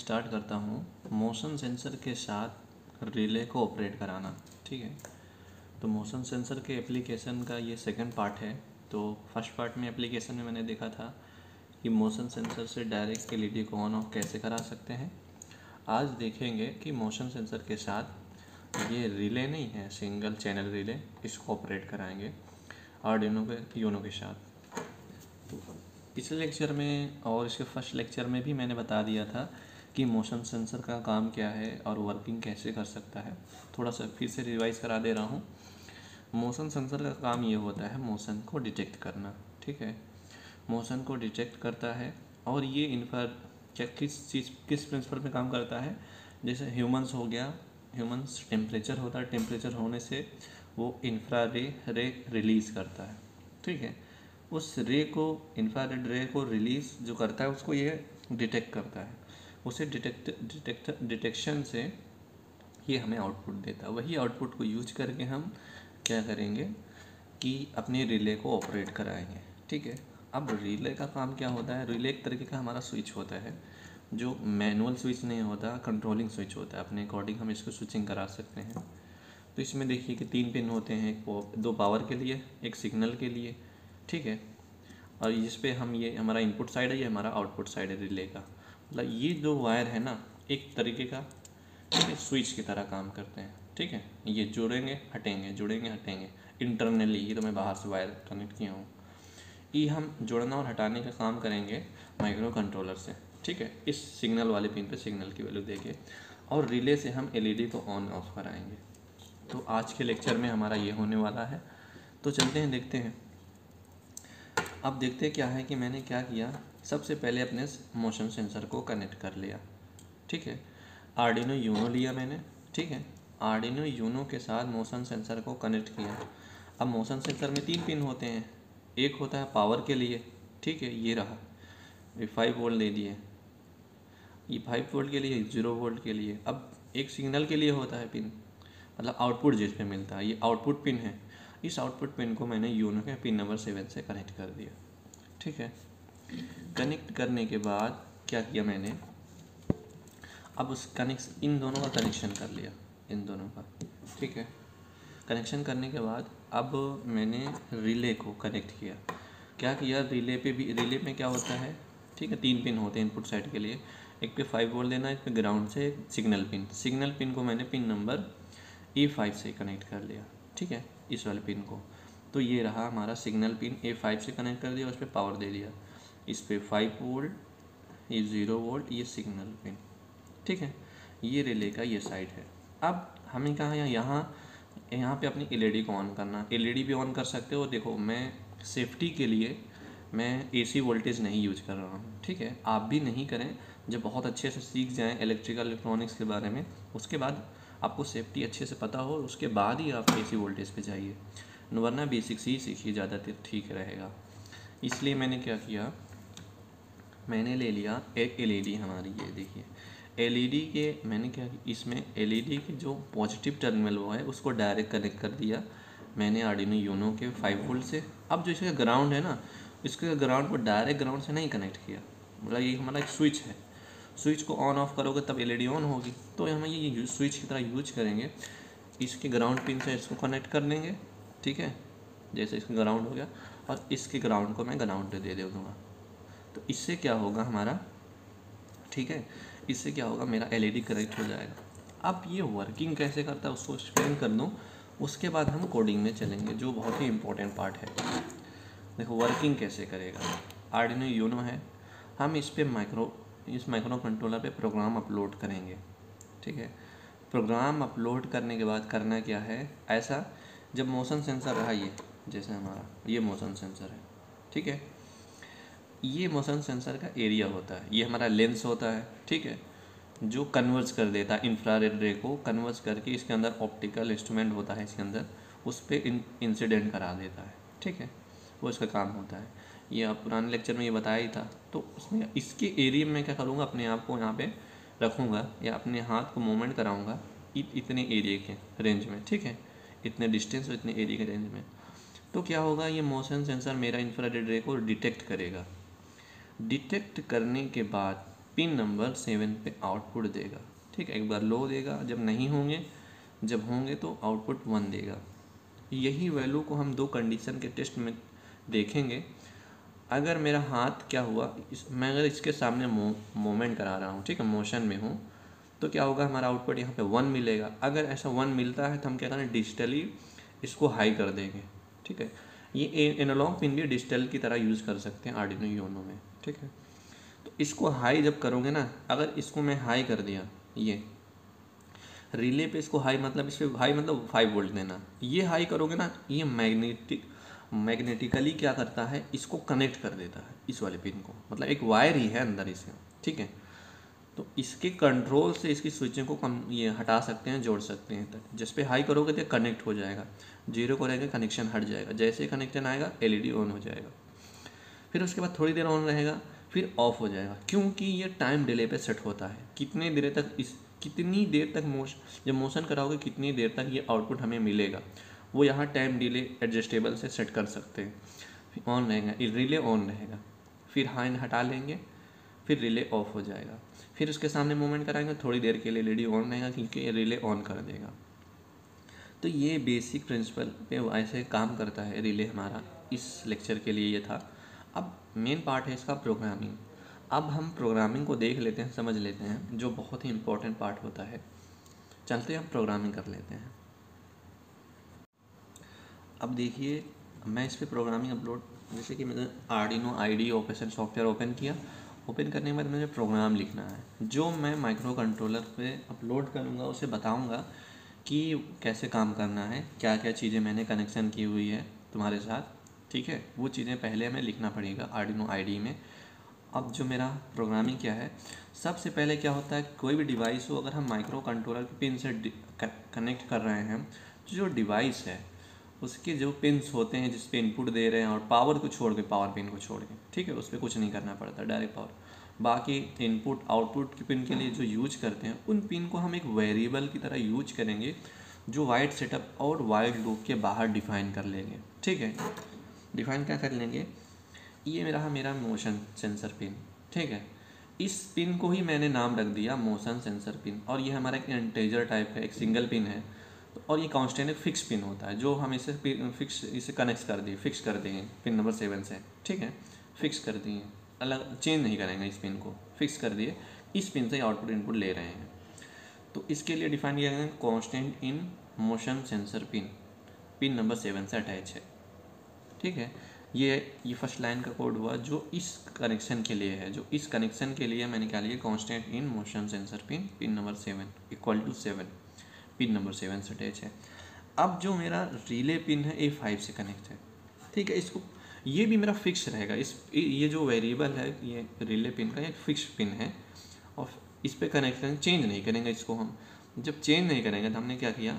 Start करता हूँ motion sensor के साथ रिले को ऑपरेट कराना। ठीक है, तो मोशन सेंसर के एप्लीकेशन का ये सेकंड पार्ट है। तो फर्स्ट पार्ट में एप्लीकेशन में मैंने देखा था कि मोशन सेंसर से डायरेक्ट एलईडी को ऑन ऑफ कैसे करा सकते हैं। आज देखेंगे कि मोशन सेंसर के साथ ये रिले नहीं है, सिंगल चैनल रिले, इसको ऑपरेट कराएंगे आर्डिनो के यूनो के साथ। तो पिछले लेक्चर में और इसके फर्स्ट लेक्चर में भी मैंने बता दिया था कि मोशन सेंसर का काम क्या है और वर्किंग कैसे कर सकता है। थोड़ा सा फिर से रिवाइज करा दे रहा हूँ। मोशन सेंसर का काम ये होता है मोशन को डिटेक्ट करना। ठीक है, मोशन को डिटेक्ट करता है और ये किस प्रिंसिपल पे काम करता है। जैसे ह्यूमंस हो गया, ह्यूमंस टेम्परेचर होता है, टेम्परेचर होने से वो रे रिलीज़ करता है। ठीक है, उस रे को, इंफ्रारेड रे को रिलीज़ जो करता है उसको ये डिटेक्ट करता है। उसे डिटेक्शन से ये हमें आउटपुट देता है। वही आउटपुट को यूज करके हम क्या करेंगे कि अपने रिले को ऑपरेट कराएंगे। ठीक है, अब रिले का काम क्या होता है। रिले एक तरीके का हमारा स्विच होता है, जो मैनुअल स्विच नहीं होता, कंट्रोलिंग स्विच होता है। अपने अकॉर्डिंग हम इसको स्विचिंग करा सकते हैं। तो इसमें देखिए कि 3 पिन होते हैं, दो पावर के लिए, एक सिग्नल के लिए। ठीक है, और इस पे हम, ये हमारा इनपुट साइड है, ये हमारा आउटपुट साइड है रिले का। मतलब ये जो वायर है ना, एक तरीके का स्विच की तरह काम करते हैं। ठीक है, ये जुड़ेंगे हटेंगे, जुड़ेंगे हटेंगे इंटरनली। ये तो मैं बाहर से वायर कनेक्ट किया हूँ। ये हम जोड़ना और हटाने का काम करेंगे माइक्रो कंट्रोलर से। ठीक है, इस सिग्नल वाले पिन पे सिग्नल की वैल्यू देके, और रिले से हम एलईडी को ऑन ऑफ कराएंगे। तो आज के लेक्चर में हमारा ये होने वाला है। तो चलते हैं, देखते हैं। अब देखते क्या है कि मैंने क्या किया। सबसे पहले अपने मोशन सेंसर को कनेक्ट कर लिया। ठीक है, आर्डिनो यूनो लिया मैंने। ठीक है, आर्डिनो यूनो के साथ मोशन सेंसर को कनेक्ट किया। अब मोशन सेंसर में 3 पिन होते हैं। एक होता है पावर के लिए। ठीक है, ये रहा, ये 5 वोल्ट दे दिए, ये 5 वोल्ट के लिए, 0 वोल्ट के लिए। अब एक सिग्नल के लिए होता है पिन, मतलब आउटपुट जिस पे मिलता है, ये आउटपुट पिन है। इस आउटपुट पिन को मैंने यूनो के पिन नंबर 7 से कनेक्ट कर दिया। ठीक है, कनेक्ट करने के बाद क्या किया मैंने, अब उस इन दोनों का कनेक्शन कर लिया, इन दोनों का। ठीक है, कनेक्शन करने के बाद अब मैंने रिले को कनेक्ट किया। क्या किया, रिले पे भी, रिले में क्या होता है, ठीक है, 3 पिन होते हैं इनपुट साइड के लिए। एक पे 5 वोल्ट देना है, एक पे ग्राउंड से सिग्नल पिन को मैंने पिन नंबर A5 से कनेक्ट कर लिया। ठीक है, इस वाले पिन को। तो ये रहा हमारा सिग्नल पिन, A5 से कनेक्ट कर दिया, उस पर पावर दे दिया। इस पर 5 वोल्ट, ये 0 वोल्ट, ये सिग्नल पिन। ठीक है, ये रिले का ये साइड है। अब हमें कहा यहाँ पे अपनी एलईडी को ऑन करना। एलईडी भी ऑन कर सकते हो। देखो, मैं सेफ्टी के लिए मैं एसी वोल्टेज नहीं यूज कर रहा हूँ। ठीक है, आप भी नहीं करें। जब बहुत अच्छे से सीख जाएं इलेक्ट्रिकल इलेक्ट्रॉनिक्स के बारे में, उसके बाद आपको सेफ्टी अच्छे से पता हो, उसके बाद ही आप एसी वोल्टेज पे जाइए, वरना बेसिक्स ही सीखिए, ज़्यादा ठीक रहेगा। इसलिए मैंने क्या किया, मैंने ले लिया एक एलईडी हमारी, ये देखिए एलईडी के, मैंने क्या, इसमें एलईडी के जो पॉजिटिव टर्मिनल वो है उसको डायरेक्ट कनेक्ट कर दिया मैंने आर्डिनो यूनो के 5 वोल्ट से। अब जो इसका ग्राउंड है ना, इसके ग्राउंड को डायरेक्ट ग्राउंड से नहीं कनेक्ट किया। मतलब ये हमारा एक स्विच है, स्विच को ऑन ऑफ करोगे तब एलईडी ऑन होगी। तो हम ये स्विच की तरह यूज करेंगे। इसके ग्राउंड पिन से इसको कनेक्ट कर लेंगे। ठीक है, जैसे इसका ग्राउंड हो गया, और इसके ग्राउंड को मैं ग्राउंड पे दे दूँगा। तो इससे क्या होगा हमारा, ठीक है, इससे क्या होगा, मेरा एलईडी कनेक्ट हो जाएगा। अब ये वर्किंग कैसे करता है उसको एक्सप्लेन कर दूँ, उसके बाद हम कोडिंग में चलेंगे, जो बहुत ही इम्पोर्टेंट पार्ट है। देखो वर्किंग कैसे करेगा। आर्डिनो यूनो है, हम इस माइक्रो कंट्रोलर पे प्रोग्राम अपलोड करेंगे। ठीक है, प्रोग्राम अपलोड करने के बाद करना क्या है, ऐसा जब मोशन सेंसर रहा, ये जैसे हमारा ये मोशन सेंसर है। ठीक है, ये मोशन सेंसर का एरिया होता है, ये हमारा लेंस होता है। ठीक है, जो कन्वर्ज कर देता है इंफ्रारेड रे को, कन्वर्ज करके इसके अंदर ऑप्टिकल इंस्ट्रूमेंट होता है इसके अंदर, उस पर इंसिडेंट करा देता है। ठीक है, वो इसका काम होता है। ये आप पुराने लेक्चर में ये बताया ही था। तो उसमें इसके एरिया में क्या करूँगा, अपने आप को यहाँ पे रखूँगा या अपने हाथ को मूवमेंट कराऊँगा इतने एरिया के रेंज में। ठीक है, इतने डिस्टेंस और इतने एरिया के रेंज में। तो क्या होगा, ये मोशन सेंसर मेरा इंफ्रारेड रे को डिटेक्ट करेगा। डिटेक्ट करने के बाद पिन नंबर 7 पे आउटपुट देगा। ठीक है, एक बार लो देगा जब नहीं होंगे, जब होंगे तो आउटपुट 1 देगा। यही वैल्यू को हम दो कंडीशन के टेस्ट में देखेंगे। अगर मेरा हाथ क्या हुआ, मैं अगर इसके सामने मूवमेंट करा रहा हूँ, ठीक है, मोशन में हूँ, तो क्या होगा, हमारा आउटपुट यहाँ पे 1 मिलेगा। अगर ऐसा 1 मिलता है तो हम क्या करें, डिजिटली इसको हाई कर देंगे। ठीक है, ये एनालॉग पिन भी डिजिटल की तरह यूज़ कर सकते हैं आर्डिनो यूनो में। ठीक है, तो इसको हाई जब करोगे ना, अगर इसको मैं हाई कर दिया, ये रिले पे इसको हाई मतलब इस पर हाई मतलब 5 वोल्ट देना, ये हाई करोगे ना, ये मैग्नेटिकली क्या करता है, इसको कनेक्ट कर देता है इस वाले पिन को, मतलब एक वायर ही है अंदर इसके। ठीक है, तो इसके कंट्रोल से इसकी स्विचिंग को ये हटा सकते हैं, जोड़ सकते हैं तक। जिस पे हाई करोगे तो कनेक्ट हो जाएगा, जीरो करोगे कनेक्शन हट जाएगा, जैसे ही कनेक्शन आएगा एलईडी ऑन हो जाएगा, फिर उसके बाद थोड़ी देर ऑन रहेगा, फिर ऑफ हो जाएगा, क्योंकि ये टाइम डिले पे सेट होता है। कितनी देर तक जब मोशन कराओगे कितनी देर तक ये आउटपुट हमें मिलेगा, वो यहाँ टाइम डिले एडजस्टेबल से सेट कर सकते हैं। फिर ऑन रहेगा, रिले ऑन रहेगा, फिर हाई हटा लेंगे, फिर रिले ऑफ हो जाएगा, फिर उसके सामने मूवमेंट कराएंगे, थोड़ी देर के लिए एलईडी ऑन रहेगा क्योंकि ये रिले ऑन कर देगा। तो ये बेसिक प्रिंसिपल पे ऐसे काम करता है रिले हमारा। इस लेक्चर के लिए ये था। अब मेन पार्ट है इसका प्रोग्रामिंग। अब हम प्रोग्रामिंग को देख लेते हैं, समझ लेते हैं, जो बहुत ही इम्पोर्टेंट पार्ट होता है। चलते हैं, अब प्रोग्रामिंग कर लेते हैं। अब देखिए, मैं इस पर प्रोग्रामिंग अपलोड, जैसे कि मैंने Arduino ID operation software open किया। ओपन करने के बाद मुझे प्रोग्राम लिखना है, जो मैं माइक्रो कंट्रोलर पे अपलोड करूँगा, उसे बताऊँगा कि कैसे काम करना है, क्या क्या चीज़ें मैंने कनेक्शन की हुई है तुम्हारे साथ। ठीक है, वो चीज़ें पहले हमें लिखना पड़ेगा आर्डिनो आईडी में। अब जो मेरा प्रोग्रामिंग क्या है, सबसे पहले क्या होता है, कोई भी डिवाइस हो, अगर हम माइक्रो कंट्रोलर के पिन से कनेक्ट कर रहे हैं, तो जो डिवाइस है उसके जो पिन्स होते हैं जिस पे इनपुट दे रहे हैं, और पावर को छोड़ के, पावर पिन को छोड़ के, ठीक है, उस पर कुछ नहीं करना पड़ता, डायरेक्ट पावर। बाकी इनपुट आउटपुट के पिन के लिए जो यूज करते हैं, उन पिन को हम एक वेरिएबल की तरह यूज करेंगे, जो वाइड सेटअप और वाइड लूप के बाहर डिफाइन कर लेंगे। ठीक है, डिफाइन क्या कर लेंगे, ये मेरा मोशन सेंसर पिन। ठीक है, इस पिन को ही मैंने नाम रख दिया मोशन सेंसर पिन, और ये हमारा एक इंटीजर टाइप का एक सिंगल पिन है, और ये कांस्टेंट एक फिक्स पिन होता है, जो हम इसे कनेक्ट कर दिए, फिक्स कर दिए पिन नंबर 7 से। ठीक है, फिक्स कर दिए, अलग चेंज नहीं करेंगे इस पिन को, फिक्स कर दिए, इस पिन से आउटपुट इनपुट ले रहे हैं। तो इसके लिए डिफाइन किया गया constant in motion sensor pin, pin number 7 से अटैच है। ठीक है, ये फर्स्ट लाइन का कोड हुआ जो इस कनेक्शन के लिए है, जो इस कनेक्शन के लिए मैंने क्या लिया, constant in motion sensor pin, pin number 7 equal to 7, pin number 7 से अटैच है। अब जो मेरा रिले पिन है A5 से कनेक्ट है। ठीक है, इसको ये भी मेरा फिक्स रहेगा, ये जो वेरिएबल है, ये रिले पिन का एक फिक्स पिन है, और इस पे कनेक्शन चेंज नहीं करेंगे इसको हम। जब चेंज नहीं करेंगे तो हमने क्या किया,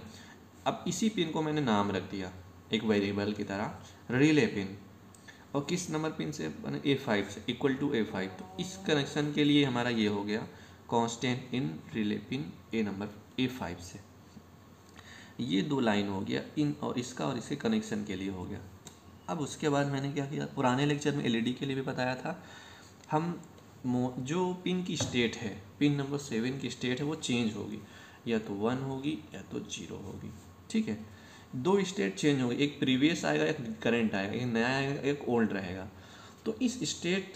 अब इसी पिन को मैंने नाम रख दिया एक वेरिएबल की तरह, रिले पिन, और किस नंबर पिन से बने, A5 से, इक्वल टू A5। तो इस कनेक्शन के लिए हमारा ये हो गया constant in relay pin A number A5 से। ये दो लाइन हो गया इन और इसका, और इसके कनेक्शन के लिए हो गया। अब उसके बाद मैंने क्या किया, पुराने लेक्चर में एलईडी के लिए भी बताया था, हम जो पिन की स्टेट है, पिन नंबर 7 की स्टेट है, वो चेंज होगी, या तो 1 होगी या तो 0 होगी। ठीक है, दो स्टेट चेंज होगी, एक प्रीवियस आएगा, एक करंट आएगा, एक नया आएगा, एक ओल्ड रहेगा। तो इस स्टेट,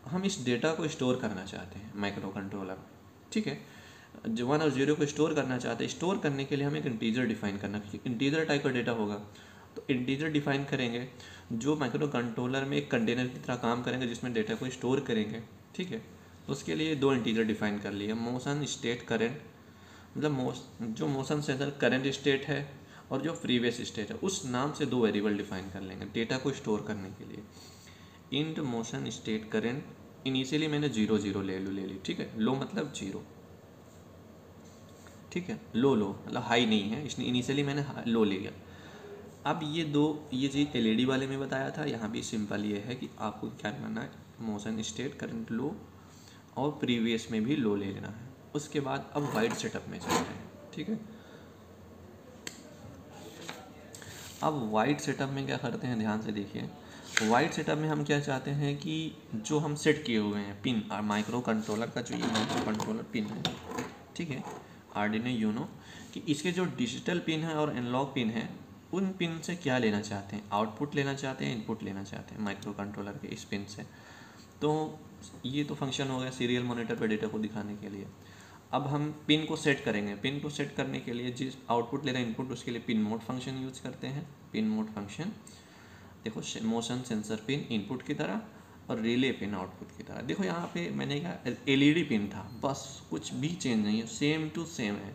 हम इस डेटा को स्टोर करना चाहते हैं माइक्रो कंट्रोलर। ठीक है, जो 1 और 0 को स्टोर करना चाहते हैं, स्टोर करने के लिए हमें एक इंटीजर डिफाइन करना, क्योंकि इंटीजर टाइप का डेटा होगा, तो इंटीजर डिफाइन करेंगे, जो माइक्रो कंट्रोलर में एक कंटेनर की तरह काम करेंगे, जिसमें डेटा को स्टोर करेंगे। ठीक है, उसके लिए दो इंटीजर डिफाइन कर लिए, मोशन स्टेट करंट, मतलब जो मोशन सेंसर करंट स्टेट है और जो प्रीवियस स्टेट है, उस नाम से दो वेरिएबल डिफाइन कर लेंगे डेटा को स्टोर करने के लिए। Int motion state current, initially मैंने 0 0 ले ली। ठीक है, लो मतलब 0। ठीक है, लो मतलब हाई नहीं है, इसने इनिशियली मैंने लो ले लिया। अब ये चीज़ एलईडी वाले में बताया था, यहाँ भी सिंपल ये है कि आपको क्या करना है, मोशन स्टेट करंट लो, और प्रीवियस में भी लो ले लेना है। उसके बाद अब वाइड सेटअप में चलते हैं। ठीक है, अब वाइड सेटअप में क्या करते हैं, ध्यान से देखिए। वाइड सेटअप में हम क्या चाहते हैं कि जो हम सेट किए हुए हैं पिन और माइक्रो कंट्रोलर का जो ये माइक्रो कंट्रोलर पिन है, ठीक है, आर्डिनो यूनो, कि इसके जो डिजिटल पिन है और एनालॉग पिन है उन पिन से क्या लेना चाहते हैं, आउटपुट लेना चाहते हैं, इनपुट लेना चाहते हैं माइक्रो कंट्रोलर के इस पिन से। तो ये तो फंक्शन हो गया सीरियल मॉनिटर पर डेटा को दिखाने के लिए। अब हम पिन को सेट करेंगे। पिन को सेट करने के लिए जिस आउटपुट ले रहे हैं इनपुट, उसके लिए पिन मोड फंक्शन यूज करते हैं। पिन मोड फंक्शन देखो, मोशन सेंसर पिन इनपुट की तरह और रिले पिन आउटपुट की तरह। देखो यहाँ पे मैंने कहा एलईडी पिन था, बस कुछ भी चेंज नहीं है, सेम टू सेम है।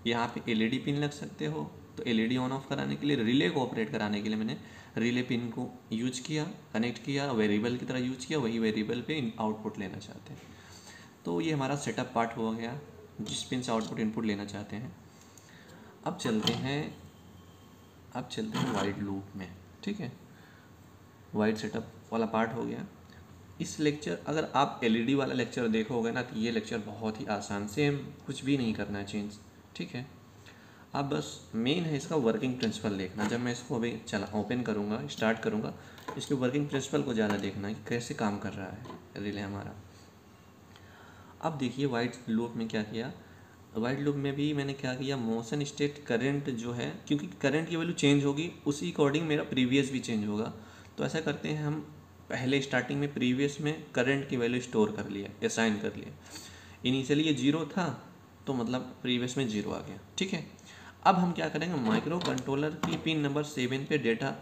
यहाँ पे एलईडी पिन लग सकते हो, तो एलईडी ऑन ऑफ कराने के लिए, रिले को ऑपरेट कराने के लिए मैंने रिले पिन को यूज किया, कनेक्ट किया, वेरिएबल की तरह यूज किया, वही वेरिएबल पे आउटपुट लेना चाहते हैं। तो ये हमारा सेटअप पार्ट हो गया जिस पिन से आउटपुट इनपुट लेना चाहते हैं। अब चलते हैं वाइड लूप में, ठीक है। वाइड सेटअप वाला पार्ट हो गया। इस लेक्चर, अगर आप एलईडी वाला लेक्चर देखोगे ना तो ये लेक्चर बहुत ही आसान, सेम कुछ भी नहीं करना है चेंज, ठीक है। अब बस मेन है इसका वर्किंग प्रिंसिपल देखना। जब मैं इसको अभी ओपन करूँगा, स्टार्ट करूँगा, इसके वर्किंग प्रिंसिपल को ज़्यादा देखना है कि कैसे काम कर रहा है रिले हमारा। अब देखिए वाइड लूप में क्या किया। वाइड लूप में भी मैंने क्या किया, मोशन स्टेट करंट जो है, क्योंकि करंट की वैल्यू चेंज होगी उसी अकॉर्डिंग मेरा प्रीवियस भी चेंज होगा। तो ऐसा करते हैं हम, पहले स्टार्टिंग में प्रीवियस में करंट की वैल्यू स्टोर कर लिया, असाइन कर लिया। इनिशियली ये 0 था तो मतलब प्रीवियस में 0 आ गया, ठीक है। अब हम क्या करेंगे, माइक्रो कंट्रोलर की पिन नंबर 7 पे डेटा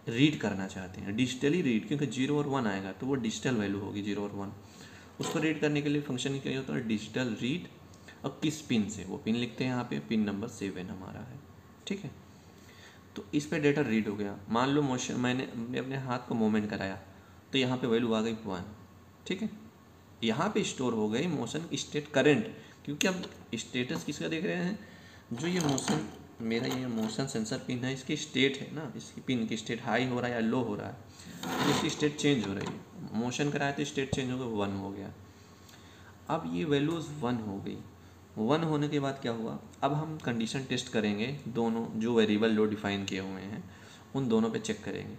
रीड करना चाहते हैं, डिजिटली रीड, क्योंकि 0 और 1 आएगा तो वो डिजिटल वैल्यू होगी 0 और 1। उसको रीड करने के लिए फंक्शन क्या होता है, डिजिटल रीड। और किस पिन से, वो पिन लिखते हैं यहाँ पे, पिन नंबर 7 हमारा है, ठीक है। तो इस पे डेटा रीड हो गया। मान लो मोशन, मैंने अपने हाथ को मूवमेंट कराया तो यहाँ पे वैल्यू आ गई 1, ठीक है। यहाँ पे स्टोर हो गई मोशन स्टेट करंट, क्योंकि अब स्टेटस किसका देख रहे हैं, जो ये मोशन, मेरा ये मोशन सेंसर पिन है, इसकी स्टेट है ना, इसकी पिन की स्टेट हाई हो रहा है या लो हो रहा है, तो इसकी स्टेट चेंज हो रही है। मोशन कराया तो स्टेट चेंज हो गया, 1 हो गया। अब ये वैल्यूज़ 1 हो गई। 1 होने के बाद क्या हुआ, अब हम कंडीशन टेस्ट करेंगे, दोनों जो वेरिएबल लो डिफाइन किए हुए हैं उन दोनों पे चेक करेंगे,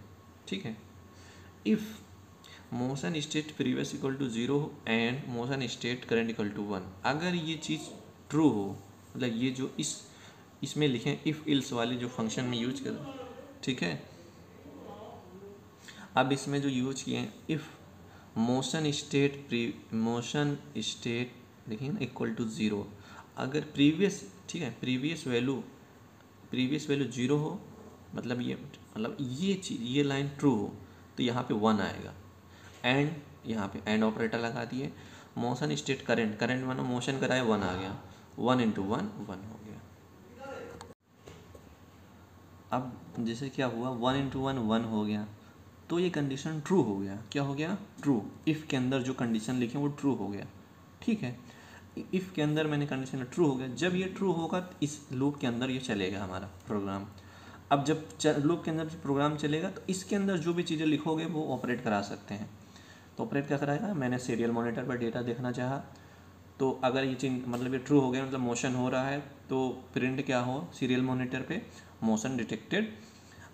ठीक है। If motion state previous equal to 0 and motion state current equal to 1, अगर ये चीज़ ट्रू हो, मतलब ये जो इसमें लिखें इफ़ इल्स वाले जो फंक्शन में यूज करें, ठीक है। अब इसमें जो यूज किए हैं, इफ़ मोशन स्टेट देखिए ना इक्वल टू 0, अगर प्रीवियस, ठीक है, प्रीवियस वैल्यू 0 हो, मतलब ये चीज़, ये लाइन ट्रू हो तो यहाँ पे 1 आएगा। एंड यहाँ पे एंड ऑपरेटर लगा दिए। मोशन स्टेट करंट मानो मोशन कराए 1 आ गया, 1 × 1 1 हो गया। अब जैसे क्या हुआ, 1 × 1 1 हो गया, तो ये कंडीशन ट्रू हो गया। क्या हो गया, ट्रू। इफ़ के अंदर जो कंडीशन लिखे वो ट्रू हो गया, ठीक है। इफ़ के अंदर मैंने कंडीशन ट्रू हो गया, जब ये ट्रू होगा तो इस लूप के अंदर ये चलेगा हमारा प्रोग्राम। अब जब लूप के अंदर प्रोग्राम चलेगा तो इसके अंदर जो भी चीज़ें लिखोगे वो ऑपरेट करा सकते हैं। तो ऑपरेट क्या कराएगा, मैंने सीरियल मॉनिटर पर डेटा देखना चाहा, तो अगर ये चीज़ मतलब ये ट्रू हो गया, मतलब मोशन हो रहा है, तो प्रिंट क्या हो सीरियल मॉनिटर पे, मोशन डिटेक्टेड,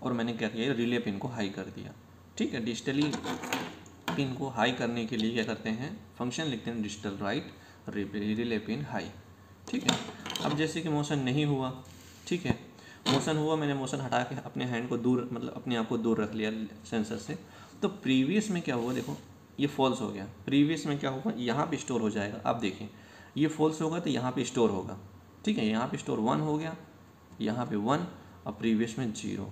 और मैंने क्या किया, रिले पिन को हाई कर दिया, ठीक है। डिजिटली पिन को हाई करने के लिए क्या करते हैं, फंक्शन लिखते हैं digital right relay pin high, ठीक है। अब जैसे कि मोशन नहीं हुआ, ठीक है, मोशन हुआ, मैंने मोशन हटा के अपने हैंड को दूर, मतलब अपने आप को दूर रख लिया सेंसर से, तो प्रीवियस में क्या हुआ, देखो ये फॉल्स हो गया। प्रीवियस में क्या होगा, यहाँ पे स्टोर हो जाएगा। अब देखिए ये फॉल्स होगा तो यहाँ पे स्टोर होगा, ठीक है। यहाँ पे स्टोर 1 हो गया, यहाँ पे 1 और प्रीवियस में 0।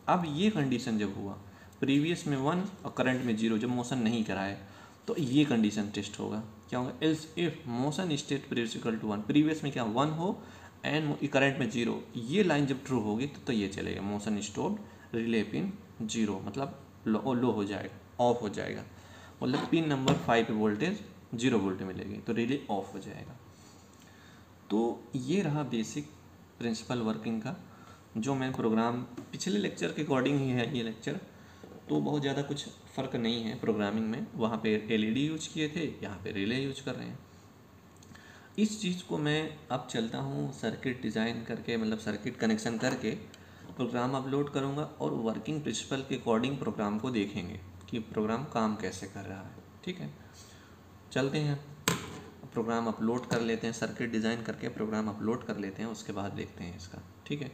अब ये कंडीशन जब हुआ, प्रीवियस में 1 और करंट में 0, जब मोशन नहीं कराए तो ये कंडीशन टेस्ट होगा। क्या होगा, else if motion state previous equal to 1, previous में क्या 1 हो एंड करंट में 0, ये लाइन जब ट्रू होगी तो ये चलेगा, मोशन स्टॉप्ड रिले पिन 0, मतलब लो हो जाएगा, ऑफ हो जाएगा, मतलब पिन नंबर 5 पे वोल्टेज 0 वोल्ट मिलेगी तो रिले ऑफ हो जाएगा। तो ये रहा बेसिक प्रिंसिपल वर्किंग का, जो मैं प्रोग्राम पिछले लेक्चर के अकॉर्डिंग ही है ये लेक्चर, तो बहुत ज़्यादा कुछ फ़र्क नहीं है प्रोग्रामिंग में। वहाँ पे एलईडी यूज किए थे, यहाँ पे रिले यूज कर रहे हैं। इस चीज़ को मैं अब चलता हूँ सर्किट डिज़ाइन करके, मतलब सर्किट कनेक्शन करके प्रोग्राम अपलोड करूँगा और वर्किंग प्रिंसिपल के अकॉर्डिंग प्रोग्राम को देखेंगे कि प्रोग्राम काम कैसे कर रहा है। ठीक है, चलते हैं प्रोग्राम अपलोड कर लेते हैं, सर्किट डिज़ाइन करके प्रोग्राम अपलोड कर लेते हैं, उसके बाद देखते हैं इसका। ठीक है,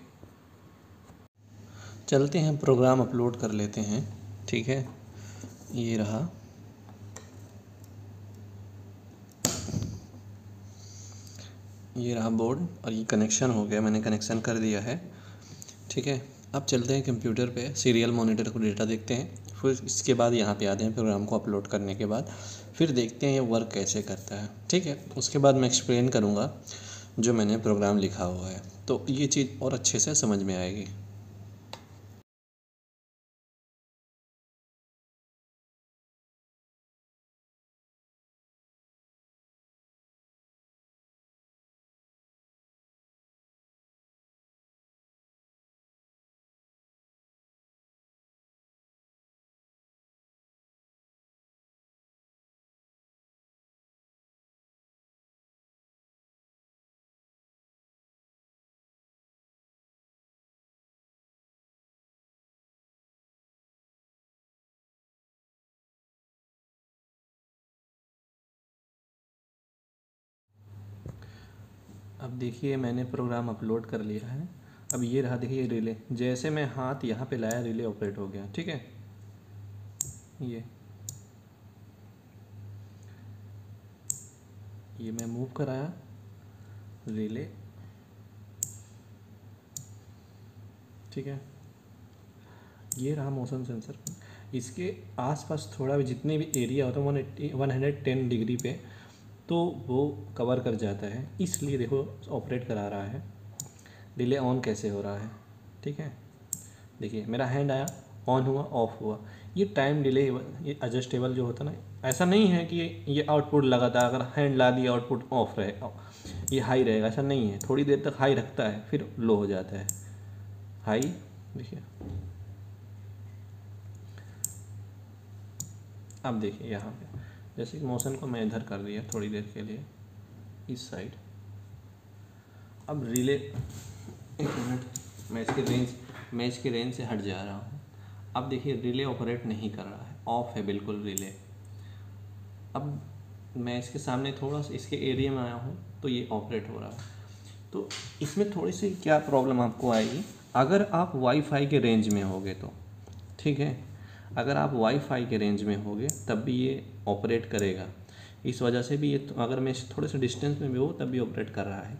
चलते हैं प्रोग्राम अपलोड कर लेते हैं। ठीक है, ये रहा, ये रहा बोर्ड और ये कनेक्शन हो गया, मैंने कनेक्शन कर दिया है। ठीक है, अब चलते हैं कंप्यूटर पे, सीरियल मॉनिटर को डेटा देखते हैं, फिर इसके बाद यहाँ पे आते हैं प्रोग्राम को अपलोड करने के बाद, फिर देखते हैं ये वर्क कैसे करता है। ठीक है, उसके बाद मैं एक्सप्लेन करूँगा जो मैंने प्रोग्राम लिखा हुआ है, तो ये चीज़ और अच्छे से समझ में आएगी। अब देखिए मैंने प्रोग्राम अपलोड कर लिया है। अब ये रहा, देखिए रिले, जैसे मैं हाथ यहाँ पे लाया रिले ऑपरेट हो गया। ठीक है, ये मैं मूव कराया रिले। ठीक है, ये रहा मोशन सेंसर। इसके आसपास थोड़ा भी जितने भी एरिया होता है 110 डिग्री पे, तो वो कवर कर जाता है, इसलिए देखो ऑपरेट करा रहा है। डिले ऑन कैसे हो रहा है? ठीक है, देखिए मेरा हैंड आया, ऑन हुआ, ऑफ हुआ। ये टाइम डिले, ये एडजस्टेबल जो होता है ना, ऐसा नहीं है कि ये आउटपुट लगातार अगर हैंड ला दिया आउटपुट ऑफ रहे, ये हाई रहेगा, ऐसा नहीं है। थोड़ी देर तक हाई रखता है, फिर लो हो जाता है। हाई, देखिए अब देखिए यहाँ पे, जैसे कि मोशन को मैं इधर कर दिया थोड़ी देर के लिए इस साइड। अब रिले, एक मिनट, मैं इसके रेंज से हट जा रहा हूँ। अब देखिए रिले ऑपरेट नहीं कर रहा है, ऑफ है बिल्कुल रिले। अब मैं इसके सामने थोड़ा सा इसके एरिया में आया हूँ तो ये ऑपरेट हो रहा है। तो इसमें थोड़ी सी क्या प्रॉब्लम आपको आएगी, अगर आप वाईफाई के रेंज में होगे तो। ठीक है, अगर आप वाईफाई के रेंज में होगे तब भी ये ऑपरेट करेगा। इस वजह से भी ये अगर मैं थोड़े से डिस्टेंस में भी हूँ तब भी ऑपरेट कर रहा है।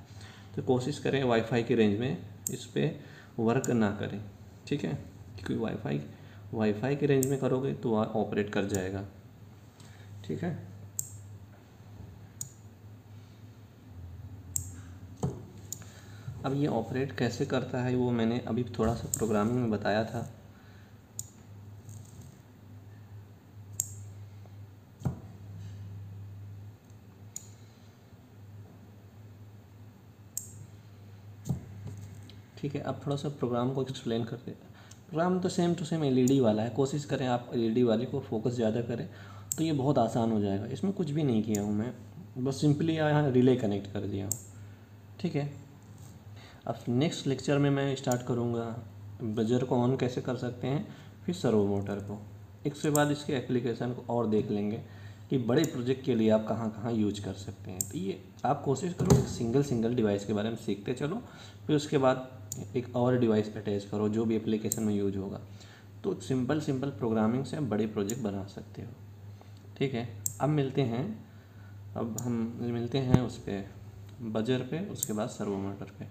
तो कोशिश करें वाईफाई के रेंज में इस पर वर्क ना करें। ठीक है, क्योंकि वाईफाई के रेंज में करोगे तो ऑपरेट कर जाएगा। ठीक है, अब ये ऑपरेट कैसे करता है वो मैंने अभी थोड़ा सा प्रोग्रामिंग में बताया था। ठीक है, अब थोड़ा सा प्रोग्राम को एक्सप्लेन करते हैं। प्रोग्राम तो सेम टू सेम एलईडी वाला है, कोशिश करें आप एलईडी वाले को फोकस ज़्यादा करें तो ये बहुत आसान हो जाएगा। इसमें कुछ भी नहीं किया हूँ मैं, बस सिंपली यहाँ रिले कनेक्ट कर दिया हूँ। ठीक है, अब नेक्स्ट लेक्चर में मैं स्टार्ट करूँगा बजर को ऑन कैसे कर सकते हैं, फिर सर्वो मोटर को। इसके बाद इसके एप्लीकेशन को और देख लेंगे कि बड़े प्रोजेक्ट के लिए आप कहाँ कहाँ यूज कर सकते हैं। तो ये आप कोशिश करो सिंगल डिवाइस के बारे में सीखते चलो, फिर उसके बाद एक और डिवाइस अटैच करो जो भी एप्लीकेशन में यूज होगा। तो सिंपल प्रोग्रामिंग से आप बड़े प्रोजेक्ट बना सकते हो। ठीक है, अब हम मिलते हैं उस पर बजर पे, उसके बाद सर्वो मोटर पे।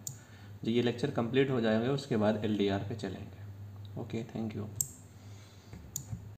जब ये लेक्चर कंप्लीट हो जाएगा उसके बाद एलडीआर पे चलेंगे। Okay, thank you.